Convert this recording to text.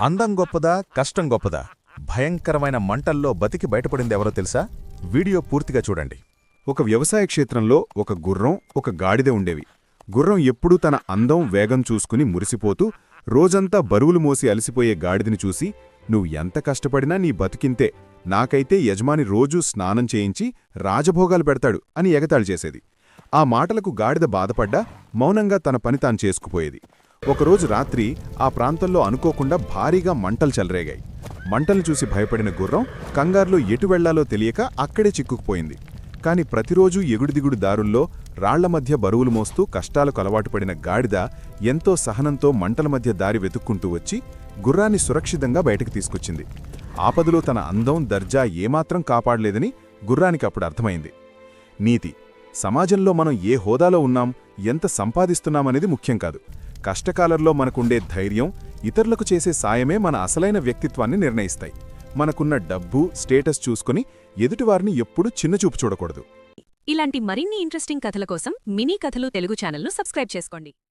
అందం గొప్పదా కష్టం గొప్పదా భయంకరమైన మంటల్లో బతికి బయటపడిందెవరో తెలుసా? వీడియో పూర్తిగా చూడండి. ఒక వ్యవసాయ క్షేత్రంలో ఒక గుర్రం ఒక గాడిద ఉండేవి. గుర్రం ఎప్పుడూ తన అందం వేగం చూసుకుని మురిసిపోతూ రోజంతా బరువులు మోసి అలసిపోయే గాడిదని చూసి, నువ్వు ఎంత కష్టపడినా నీ బతికింతే, నాకైతే యజమాని రోజూ స్నానం చేయించి రాజభోగాలు పెడతాడు అని ఎగతాళి చేసేది. ఆ మాటలకు గాడిద బాధపడ్డా మౌనంగా తన పని తాను చేసుకుపోయేది. ఒకరోజు రాత్రి ఆ ప్రాంతంలో అనుకోకుండా భారీగా మంటలు చెలరేగాయి. మంటలు చూసి భయపడిన గుర్రం కంగారులో ఎటు వెళ్లాలో తెలియక అక్కడే చిక్కుకుపోయింది. కాని ప్రతిరోజూ ఎగుడుదిగుడు దారుల్లో రాళ్ల మధ్య బరువులు మోస్తూ కష్టాలకు అలవాటు పడిన గాడిద ఎంతో సహనంతో మంటల మధ్య దారి వెతుక్కుంటూ వచ్చి గుర్రాన్ని సురక్షితంగా బయటకు తీసుకొచ్చింది. ఆపదలో తన అందం దర్జా ఏమాత్రం కాపాడలేదని గుర్రానికి అప్పుడు అర్థమైంది. నీతి: సమాజంలో మనం ఏ హోదాలో ఉన్నాం, ఎంత సంపాదిస్తున్నామనేది ముఖ్యం కాదు. కష్టకాలంలో మనకుండే ధైర్యం, ఇతరులకు చేసే సాయమే మన అసలైన వ్యక్తిత్వాన్ని నిర్ణయిస్తాయి. మనకున్న డబ్బు, స్టేటస్ చూసుకుని ఎదుటివారిని ఎప్పుడూ చిన్నచూపు చూడకూడదు. ఇలాంటి మరిన్ని ఇంట్రెస్టింగ్ కథల కోసం మినీ కథలు తెలుగు ఛానల్ను సబ్స్క్రైబ్ చేసుకోండి.